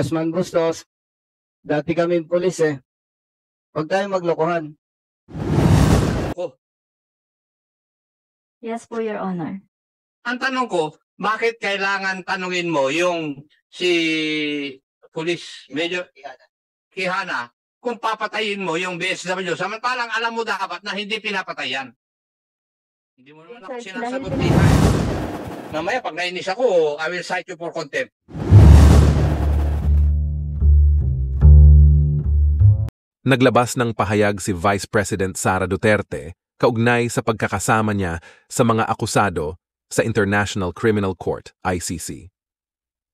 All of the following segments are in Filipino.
Congressman Bustos, dati kami pulis eh. Huwag tayong maglokohan. Yes po, Your Honor. Ang tanong ko, bakit kailangan tanungin mo yung si Police Major Quijana kung papatayin mo yung BSW, samantalang alam mo dapat na hindi pinapatayan? Hindi mo naman ako Yes, sir. sinasagot Dahil dito. Mamaya pag nainis ako, I will cite you for contempt. Naglabas ng pahayag si Vice President Sara Duterte kaugnay sa pagkakasama niya sa mga akusado sa International Criminal Court, ICC.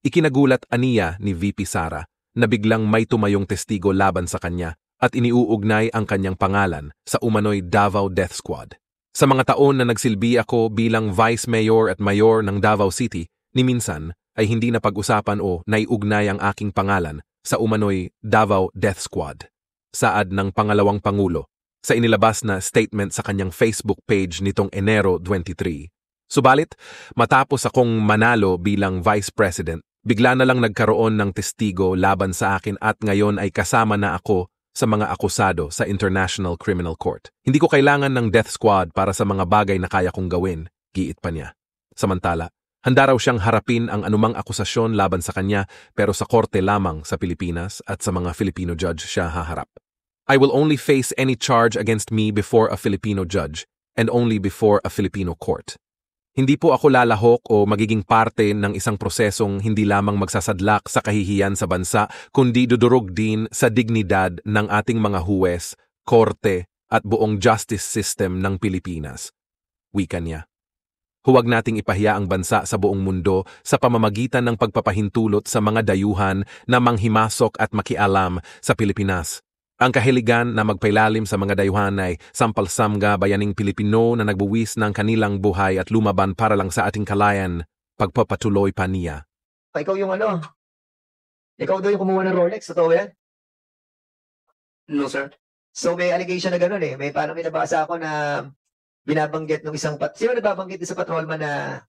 Ikinagulat aniya ni VP Sara na biglang may tumayong testigo laban sa kanya at iniuugnay ang kanyang pangalan sa umano'y Davao Death Squad. Sa mga taon na nagsilbi ako bilang Vice Mayor at Mayor ng Davao City, ni minsan ay hindi na pag-usapan o naiugnay ang aking pangalan sa umano'y Davao Death Squad. Saad ng pangalawang Pangulo sa inilabas na statement sa kanyang Facebook page nitong Enero 23. Subalit, matapos akong manalo bilang Vice President, bigla na lang nagkaroon ng testigo laban sa akin at ngayon ay kasama na ako sa mga akusado sa International Criminal Court. Hindi ko kailangan ng death squad para sa mga bagay na kaya kong gawin, giit pa niya. Samantala, handa raw siyang harapin ang anumang akusasyon laban sa kanya pero sa korte lamang sa Pilipinas at sa mga Filipino judge siya haharap. I will only face any charge against me before a Filipino judge and only before a Filipino court. Hindi po ako lalahok o magiging parte ng isang prosesong hindi lamang magsasadlak sa kahihiyan sa bansa, kundi dudurog din sa dignidad ng ating mga huwes, korte at buong justice system ng Pilipinas. Wika niya. Huwag nating ipahiya ang bansa sa buong mundo sa pamamagitan ng pagpapahintulot sa mga dayuhan na manghimasok at makialam sa Pilipinas. Ang kahiligan na magpailalim sa mga dayuhan ay sampal-samga bayaning Pilipino na nagbuwis ng kanilang buhay at lumaban para lang sa ating kalayan, pagpapatuloy pa niya. Ikaw yung ano? Ikaw daw yung kumuha ng Rolex, totoo yan? No, sir. So may allegation na gano'n eh. May parang binabasa ako na binabanggit ng isang sino nagbabanggit sa patrolman na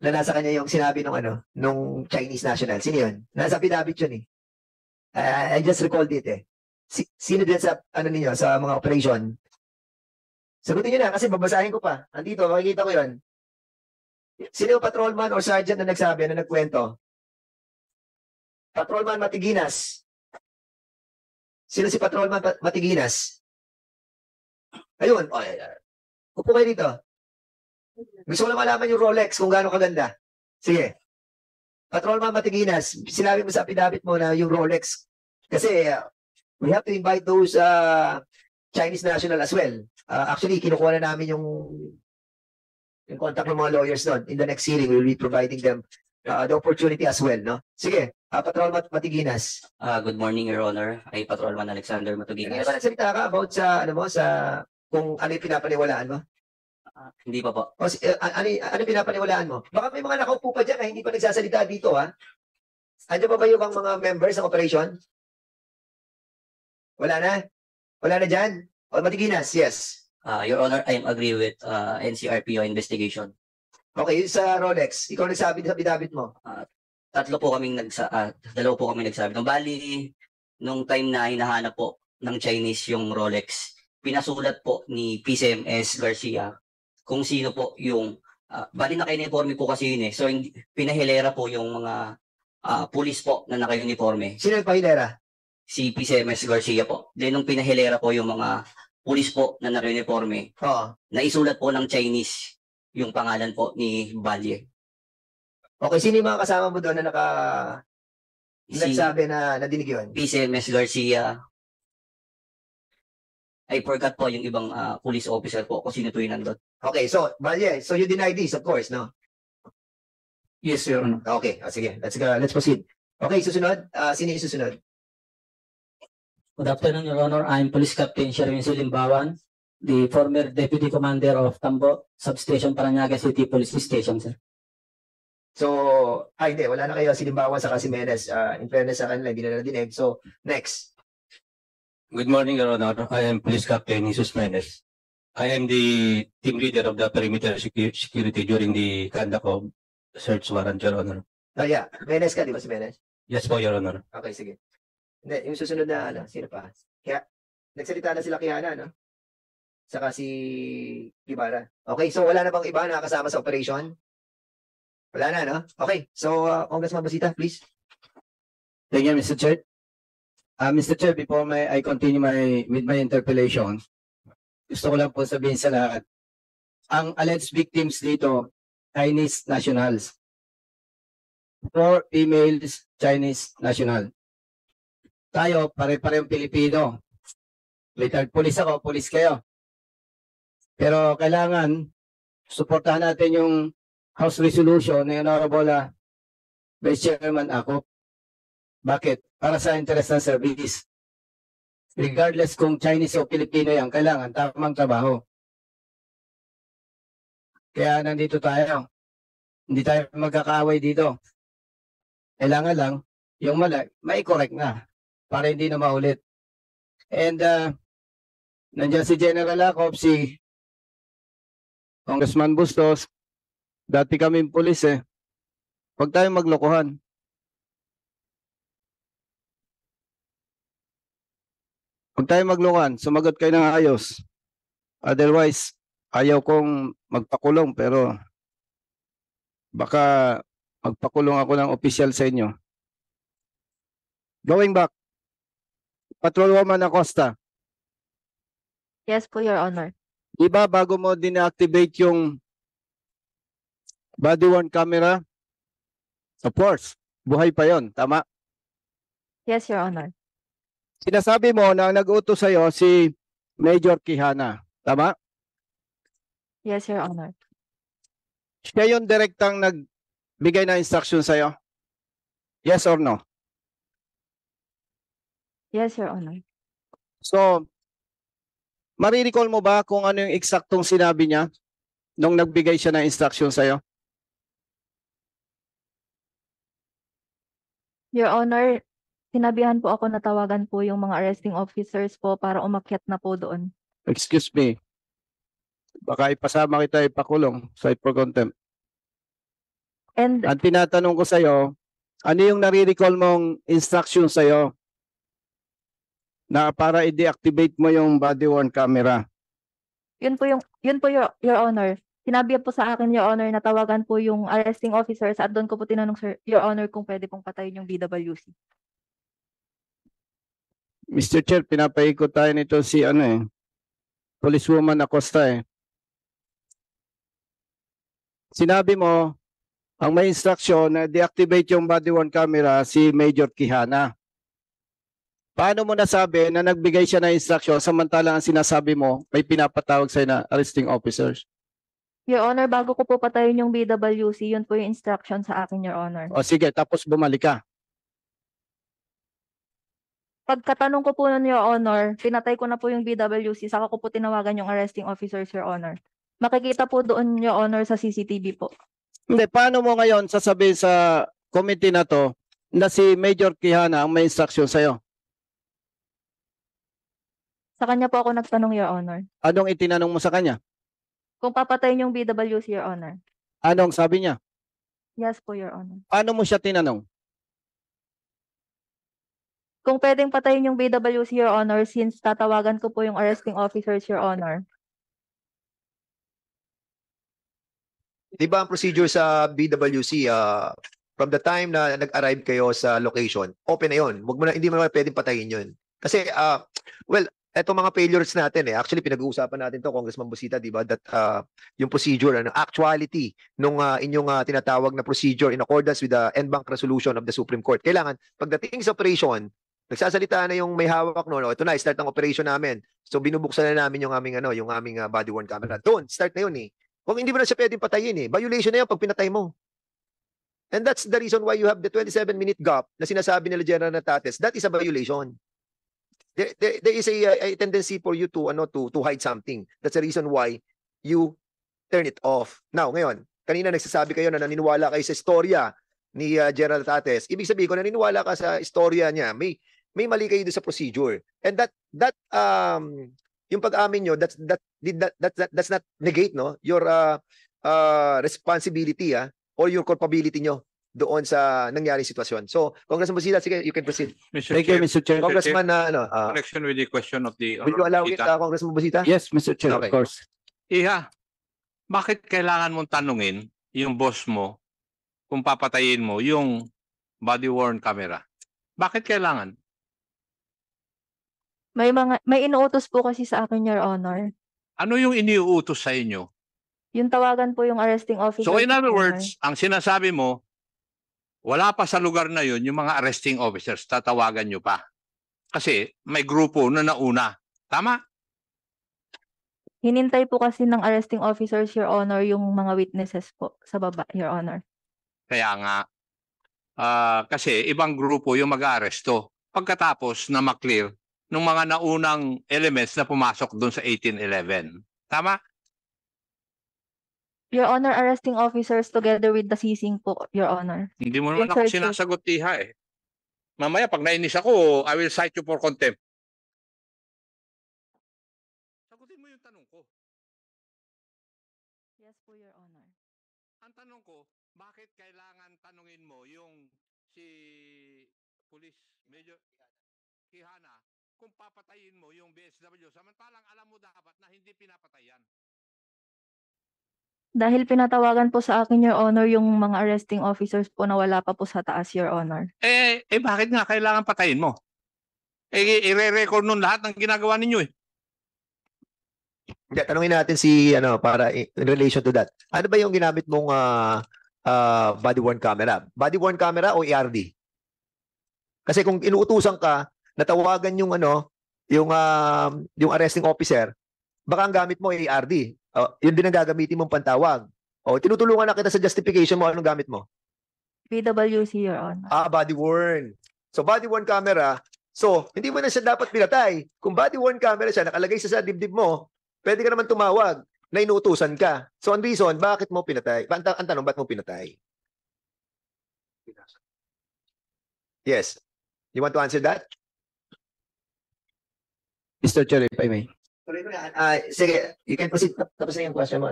nasa kanya yung sinabi ng nung Chinese national? Sino yun? Nasa affidavit yun eh. I just recalled it eh. Sino din sa ninyo, sa mga operation? Sagutin nyo na kasi babasahin ko pa. Andito, makikita ko yun. Sino yung patrolman or sergeant na nagsabi, na nagkwento? Patrolman Matiginas. Sino si Patrolman Matiginas? Ayun. Upo kayo dito. Gusto ko lang malaman yung Rolex kung gaano kaganda. Sige. Patrolman Matiginas, sinabi mo sa affidavit mo na yung Rolex. Kasi we have to invite those Chinese national as well. Actually, kinukuha na namin yung contact ng mga lawyers doon. In the next hearing, we will be providing them the opportunity as well. No? Sige, Patrolman Matiginas. Good morning, Your Honor. Ay Patrolman Alexander Matiginas. Hindi ba nagsalita ka about sa, kung ano yung pinapaniwalaan mo? Hindi pa po. O, ano pinapaniwalaan mo? Baka may mga nakaupo pa dyan na hindi pa nagsasalita dito, ha? Andiyan pa ba yung mga members ng operation? Wala na? Wala na dyan? O, Matiginas, yes. Your Honor, I agree with NCRPO investigation. Okay, sa Rolex, ikaw nagsabi sa bidabit mo. Dalawa po kami nagsabi. Nung time na hinahanap po ng Chinese yung Rolex, pinasulat po ni PCMS Garcia kung sino po yung bali naka-uniforme po kasi yun eh. So pinahilera po yung mga pulis po na naka-uniforme. Sino yung pahilera? Si PCMS Garcia po. Then nung pinahilera po yung mga pulis po na naka-uniforme, naisulat po ng Chinese yung pangalan po ni Valle. Okay, sino yung mga kasama mo doon na nagsabi na nadinig yun? PCMS Garcia. I forgot po yung ibang police officer po kung sino po yung nandun. Okay, so you deny this, of course, no? Yes, Your Honor. Okay, sige. Let's proceed. Okay, susunod. Sino yung susunod? Good afternoon, Your Honor. I'm Police Captain Sherwin Sulimbawan, the former Deputy Commander of Tambo Substation, Parañaque City Police Station, sir. So, hindi. Wala na kayo. Silimbawan sa Casimenes. In fairness sa kanila, hindi na dinig. So, next. Good morning, Your Honor. I am Police Captain Jesus Menes. I am the team leader of the perimeter security during the conduct of search warrant, Your Honor. Yeah. Menes ka, di ba si Menes? Yes po, Your Honor. Okay, sige. Hindi, yung susunod na, sino pa? Kaya, nagsalita na sila Kiana, no? Saka si Ibarra. Okay, so wala na bang iba na kasama sa operation? Wala na, no? Okay, so, Congressman Busita, please. Thank you, Mr. Chair. Mr. Chair, before I continue with my interpellation, gusto ko lang po sabihin sa lahat, ang alleged victims dito, Chinese nationals. 4 females, Chinese national. Tayo, pare-parehong Pilipino. Retired police ako, police kayo. Pero kailangan, suportahan natin yung House Resolution ni Honorable Vice Chairman ako. Bakit? Para sa interest ng service. Regardless kung Chinese o Filipino yan, kailangan tamang trabaho. Kaya nandito tayo. Hindi tayo magkakaaway dito. Kailangan lang, yung mali, mai-correct na para hindi na maulit. And nandiyan si General Acop, si Congressman Bustos, dati kaming pulis eh. Huwag tayong maglokohan. Huwag tayong maglokohan. Sumagot kayo ng ayos. Otherwise, ayaw kong magpakulong pero baka magpakulong ako ng opisyal sa inyo. Going back, Patrolwoman Acosta, Yes po, Your Honor. di ba bago mo din-activate yung body-worn camera? Of course, buhay pa yon, tama? Yes, Your Honor. Sinasabi mo na ang nag-utos sa'yo si Major Quijana, tama? Yes, Your Honor. Siya yung direktang nagbigay na instruction sa'yo? Yes or no? Yes, Your Honor. So, marirecall mo ba kung ano yung eksaktong sinabi niya nung nagbigay siya ng instruction sa'yo? Your Honor, sinabihan po ako na tawagan po yung mga arresting officers po para umakyat na po doon. Excuse me. Baka ipasama kita ipakulong sa for contempt. And Ang tinatanong ko sa'yo, ano yung nare-recall mong instruction sa'yo na para i-deactivate mo yung body-worn camera? yun po Your Honor. Sinabi po sa akin, Your Honor, na tawagan po yung arresting officers at doon ko po tinanong, Sir, Your Honor, kung pwede pong patayin yung BWC. Mr. Chair, pinapaikot tayo nito si Policewoman Acosta eh. Sinabi mo, ang may instruction na deactivate yung body-worn camera si Major Quijana. Paano mo nasabi na nagbigay siya ng instruction samantalang ang sinasabi mo may pinapatawag sa'yo na arresting officers? Your Honor, bago ko po patayin yung BWC, yun po yung instruction sa akin, Your Honor. O sige, tapos bumalik ka. Pagkatanong ko po nun, Your Honor, pinatay ko na po yung BWC, saka ko po tinawagan yung arresting officers, Your Honor. Makikita po doon, Your Honor, sa CCTV po. Hindi, paano mo ngayon sasabihin sa committee na to na si Major Quijana ang may instruction sa'yo? Sa kanya po ako nagtanong, Your Honor. Anong itinanong mo sa kanya? Kung papatayin yung BWC, Your Honor. Anong sabi niya? Yes po, Your Honor. Paano mo siya tinanong? Kung pwedeng patayin yung BWC, Your Honor, since tatawagan ko po yung arresting officers, Your Honor. Di ba ang procedure sa BWC, from the time na nag-arrive kayo sa location, open na yun. Hindi mo na pwedeng patayin yun. Kasi, well, eto mga failures natin eh. Actually, pinag-uusapan natin to, Congressman Busita, di ba? That yung procedure, actuality nung inyong tinatawag na procedure in accordance with the en banc resolution of the Supreme Court. Kailangan, pagdating sa operation, nagsasalita na yung may hawak no, ito na, start ang operation namin. So binubuksan na namin yung aming body-worn camera. Doon, start na yun eh. Kung hindi mo na siya pwedeng patayin eh, violation na yun pag pinatay mo. And that's the reason why you have the 27-minute gap na sinasabi nila General Natates. That is a violation. There is a tendency for you to hide something. That's the reason why you turn it off. Now, ngayon, kanina nagsasabi kayo na naniniwala kayo sa istorya ni General Natates. Ibig sabihin, kung naniniwala ka sa istorya niya, may mali kayo doon sa procedure. And that yung pag-amin nyo, that's not negate no your responsibility or your culpability nyo doon sa nangyari sitwasyon. So, Congressman Busita, sige, you can proceed. Mr. Thank you, Chair, Mr. Chair. Congressman, connection with the question of the will you allow it, Busita. Congressman Busita? Yes, Mr. Chair, Okay. of course. Iha, bakit kailangan mong tanungin yung boss mo kung papatayin mo yung body-worn camera? Bakit kailangan? May inuutos po kasi sa akin, Your Honor. Ano yung iniuutos sa inyo? Yung tawagan po yung arresting officer. So in other Your Honor. words, ang sinasabi mo, wala pa sa lugar na yun yung mga arresting officers, tatawagan nyo pa. Kasi may grupo na nauna. Tama? Hinintay po kasi ng arresting officers, Your Honor, yung mga witnesses po sa baba, Your Honor. Kaya nga, kasi ibang grupo yung mag-aaresto. Pagkatapos na maklear ng mga naunang elements na pumasok doon sa 1811. Tama? Your Honor, arresting officers together with the seizing po, Your Honor. Hindi mo naman Yes, ako sir, sir. sinasagot, Iha eh. Mamaya pag nainis ako, I will cite you for contempt. Sagutin mo yung tanong ko. Yes po, Your Honor. Ang tanong ko, bakit kailangan tanungin mo yung si Police Major Quijana kung papatayin mo yung BSW samantalang alam mo dapat na hindi pinapatayan? Dahil pinatawagan po sa akin, Your Honor, yung mga arresting officers po na wala pa po sa taas, Your Honor. Bakit nga kailangan patayin mo? I-re-record nun lahat ng ginagawa ninyo eh. Hindi, tanungin natin si, para in relation to that. Ano ba yung ginamit mong body-worn camera? Body-worn camera o ARD? Kasi kung inuutusan ka, natawagan yung, yung arresting officer, baka ang gamit mo ay ARD. Yun din ang gagamitin mong pantawag. Tinutulungan na kita sa justification mo, anong gamit mo? PWC, Your Honor. Body-worn. So, body-worn camera. So, hindi mo na siya dapat pinatay. Kung body-worn camera siya, nakalagay siya sa dibdib mo, pwede ka naman tumawag na inuutusan ka. So, ang reason, bakit mo pinatay? Ang tanong, ba't mo pinatay? Yes. You want to answer that? Mr. Chair, if I may. Sige, you can proceed. Tapos na yung question mo,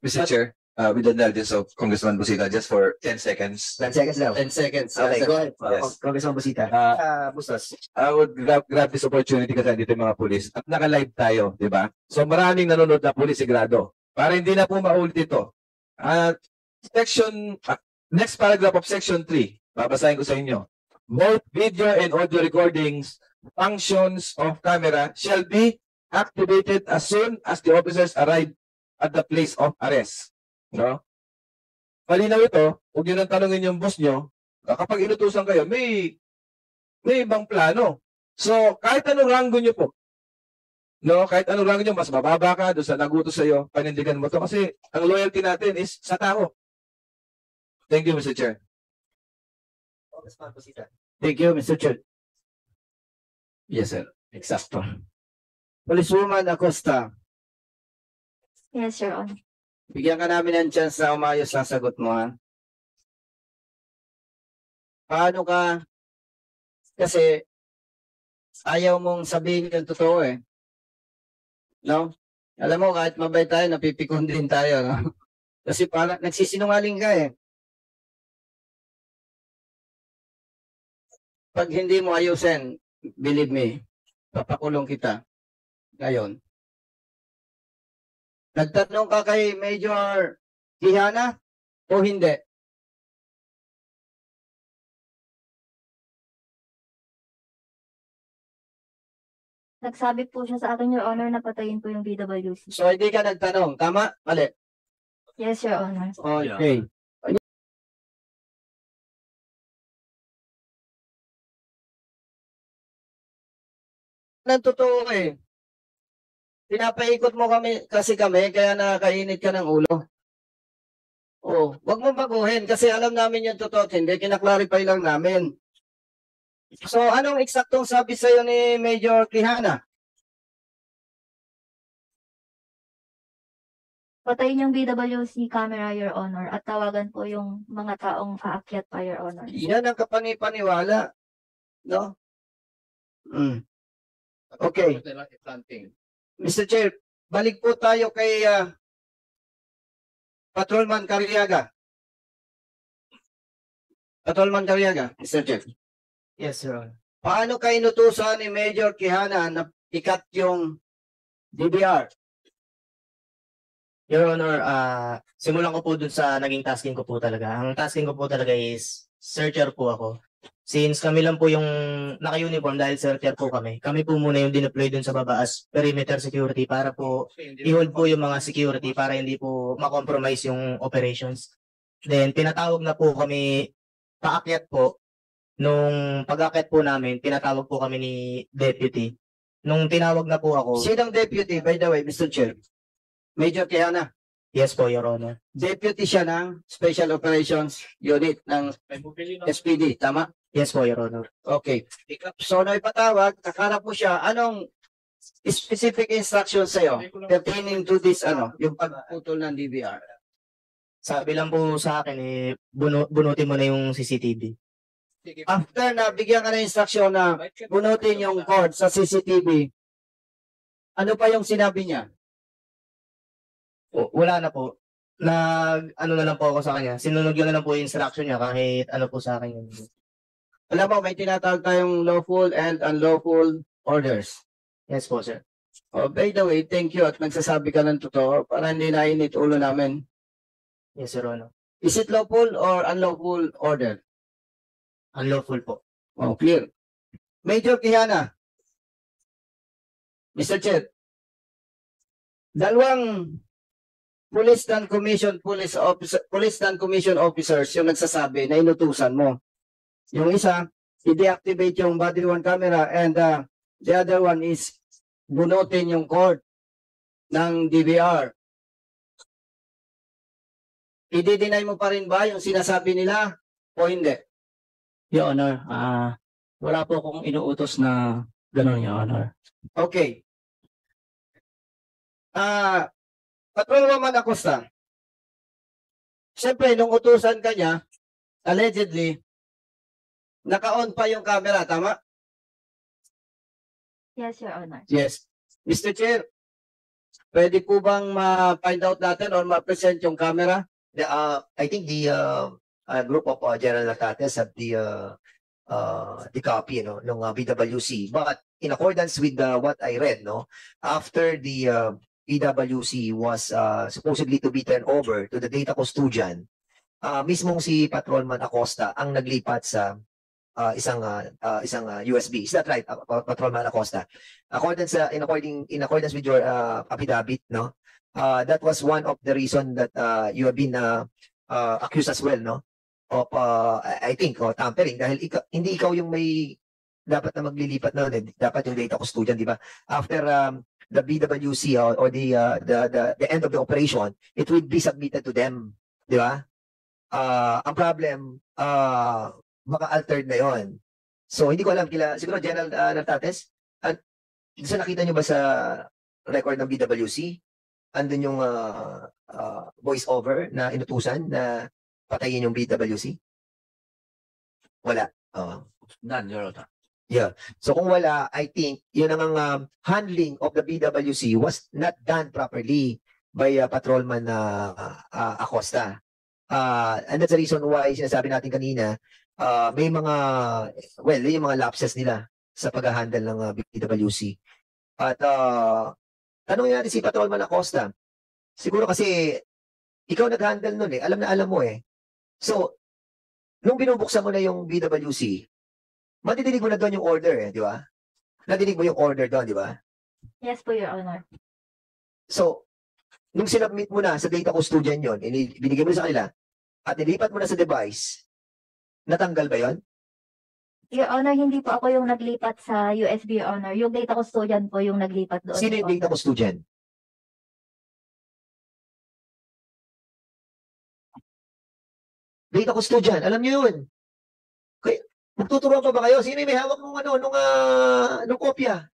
Mr. Chair, with the indulgence of Congressman Busita, just for 10 seconds. 10 seconds daw. 10 seconds. Okay, go ahead. Yes. Congressman Busita. Bustos. I would grab this opportunity kasi dito yung mga pulis at naka-live tayo, di ba? So maraming nanonood na pulis sigurado. Para hindi na po maulit ito. Next paragraph of section 3, babasahin ko sa inyo. Both video and audio recordings, functions of camera shall be activated as soon as the officers arrive at the place of arrest. No? Malinaw ito, huwag nyo nang tanongin yung boss nyo, kapag inutusan kayo, may ibang plano. So, kahit anong ranggo nyo po, no, kahit anong ranggo nyo, mas mababa ka doon sa nagutos sa'yo, panindigan mo to kasi ang loyalty natin is sa tao. Thank you, Mr. Chair. Congressman Busita. Thank you, Mr. Chair. Yes, sir. Exacto. Policewoman Acosta, Yes, Your Honor. bigyan ka namin ng chance na umayos sa sagot mo, ha? Paano ka? Kasi ayaw mong sabihin yung totoo eh. No? Alam mo, kahit mabay tayo, napipikon din tayo, no? Kasi parang nagsisinungaling ka eh. Pag hindi mo ayusin, believe me, papakulong kita. Ngayon. Nagtanong ka kay Major Quijana o hindi? Nagsabi po siya sa akin, Your Honor, na patayin po yung BWC. So hindi ka nagtanong. Tama? Mali. Yes, Your Honor. Okay. Ng totoo eh. Pinapaikot mo kami kaya nakakainit ka ng ulo. Oh, wag mo baguhin kasi alam namin yung totoo at hindi, kinaklarify lang namin. So, anong eksaktong sabi sa'yo ni Major Quijana? Patayin yung BWC camera, Your Honor, at tawagan po yung mga taong aakyat pa, Your Honor. Yan ang kapanipaniwala. No? Okay. Mr. Chair, balik po tayo kay Patrolman Cariaga. Patrolman Cariaga, Mr. Chair. Yes, Your Honor. Paano kayo inutusan ni Major Quijana na ikat yung DBR? Your Honor, simulan ko po dun sa naging tasking ko po talaga. Ang tasking ko po talaga is searcher po ako. Since kami lang po yung naka-uniform dahil searcher po kami. Kami po muna yung dineploy dun sa baba as perimeter security para po i-hold po yung mga security para hindi po makompromise yung operations. Then pinatawag na po kami paakyat po. Nung pag-akyat po namin, pinatawag po kami ni deputy. Nung tinawag na po ako, Sinong deputy, by the way, Mr. Chair? Major Quijana. yes po, Your Honor. Deputy siya ng Special Operations Unit ng SPD, tama? Yes po, Your Honor. Okay. So, nung ipatawag, nakarap mo siya, anong specific instruction sa'yo pertaining to this, yung pagputol ng DBR? Sabi lang po sa akin, bunutin mo na yung CCTV. After na bigyan ka ng instruction na bunutin yung cord sa CCTV, ano pa yung sinabi niya? Wala na po. Ano na lang po ako sa kanya. Sinunod ko na lang po yung instruction niya kahit ano po sa akin yun. Alam mo, may tinatawag tayong lawful and unlawful orders. Yes po, sir. Oh, by the way, thank you at nagsasabi ka ng totoo para hindi nainit ulo namin. Yes, Your Honor. Is it lawful or unlawful order? Unlawful po. Oh, clear. Major Quijana. Mr. Chair. Dalawang police non-commissioned officers yung nagsasabi na inutusan mo. Yung isa, i-deactivate yung body worn camera and the other one is bunutin yung cord ng DVR. I-deny mo pa rin ba yung sinasabi nila o hindi? Your Honor, wala po akong inuutos na gano'n, Your Honor. Okay. Patrolman Acosta. Siyempre, nung utusan ka niya, allegedly, naka-on pa yung camera, tama? Yes, Your Honor. Yes. Mr. Chair, pwede po bang ma-find out natin or ma-present yung camera? I think the group of General Natates have the copy, ng BWC. But in accordance with what I read, after the BWC was supposedly to be turned over to the data custodian, mismong si Patrolman Acosta ang naglipat sa isang USB. Is that right, Patrolman Acosta? In accordance with your affidavit, that was one of the reason that you have been accused as well, of I think tampering dahil hindi ikaw yung may dapat na maglilipat na dapat yung data custodian, di ba? After the BWC or the end of the operation, it will be submitted to them, di ba? Ang problem baka altered na yon. So hindi ko alam siguro General Natates, sa nakita niyo ba sa record ng BWC andun yung voice over na inutusan na patayin yung BWC? Wala. None, Your Honor. Yeah. So kung wala, I think yun ang handling of the BWC was not done properly by Patrolman Acosta. And that's the reason why sinasabi natin kanina, may yung mga lapses nila sa pag-handle ng BWC. At tanongin natin si Patrolman Acosta. Siguro kasi ikaw nag-handle nun alam na alam mo So, nung binubuksan mo na yung BWC, madidinig mo na doon yung order di ba? Nadinig mo yung order doon, di ba? Yes po, Your Honor. So, nung sinubmit mo na sa data custodian yun, binigay mo na sa kanila, at nilipat mo na sa device, natanggal ba yon? Your Honor, hindi po ako yung naglipat sa USB, Your Honor. Yung data custodian po yung naglipat doon. Sino yung data custodian? Data custodian, alam niyo yun. Kaya, magtuturuan pa ba kayo? Sino yung may hawak nung kopya?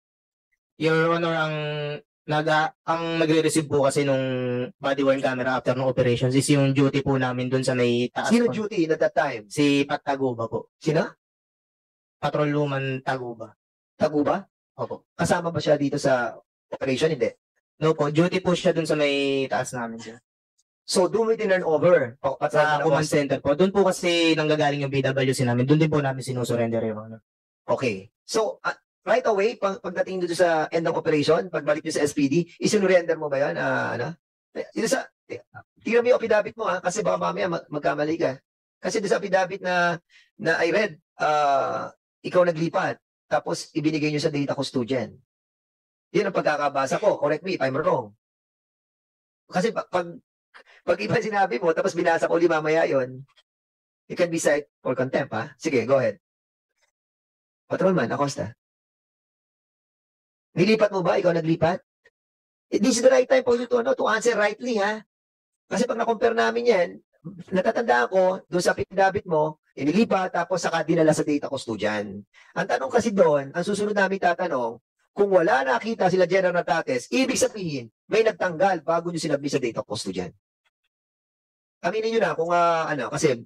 Your Honor, ang nagre-receive po kasi nung body worn camera after ng operations is yung duty po namin dun sa may taas. Sino po. duty at that time? Si Pat Taguba po. Sino? Patrolman Taguba. Taguba? Opo. Kasama ba siya dito sa operation? Hindi. No po, duty po siya dun sa may taas namin siya. So, doon mo tinurn over. Sa command center po. Doon po kasi nanggagaling yung BWC namin. Doon din po namin sinusurrender, Your Honor. Okay. So, right away, pagdating dito sa end of operation, pagbalik nyo sa SPD, isinurrender mo ba yan? Dito sa, tingnan mo yung affidavit mo kasi baka mamaya magkamali ka. Kasi dito sa affidavit na I read, ikaw naglipat, tapos ibinigay nyo sa data custodian. Yan ang pagkakabasa ko. Correct me if I'm wrong. Kasi pag iba sinabi mo, tapos binasa ko mamaya yun, you can be cited for contempt, ha? Sige, go ahead. Patrolman, Acosta. Nilipat mo ba? Ikaw naglipat? This is the right time for you to answer rightly, ha? Kasi pag na-compare namin yan, natatandaan ko, doon sa affidavit mo, inilipat, tapos saka dinala sa data custodian. Ang tanong kasi doon, ang susunod namin tatanong, kung wala nakita sila General Natates, ibig sabihin, may nagtanggal bago nyo sinabi sa data custodian. Aminin nyo na kung kasi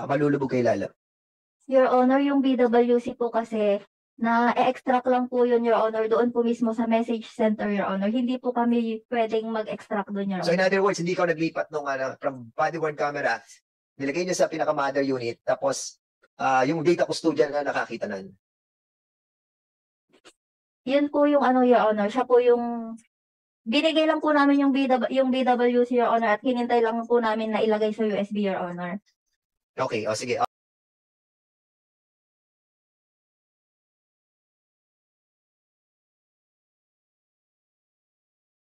malulubog kay Lala. Your Honor, yung BWC po kasi, na-extract lang po yun, Your Honor, doon po mismo sa message center, Your Honor. Hindi po kami pwedeng mag-extract doon, Your So in Honor. other words, hindi ka naglipat nung from body-worn camera, nilagay niya sa pinaka-mother unit, tapos yung data custodian na nakakita nun. Yun po yung Your Honor, siya po yung binigay lang po namin yung BWC, Your Honor, at hinintay lang po namin na ilagay sa USB, Your Honor. Okay, sige.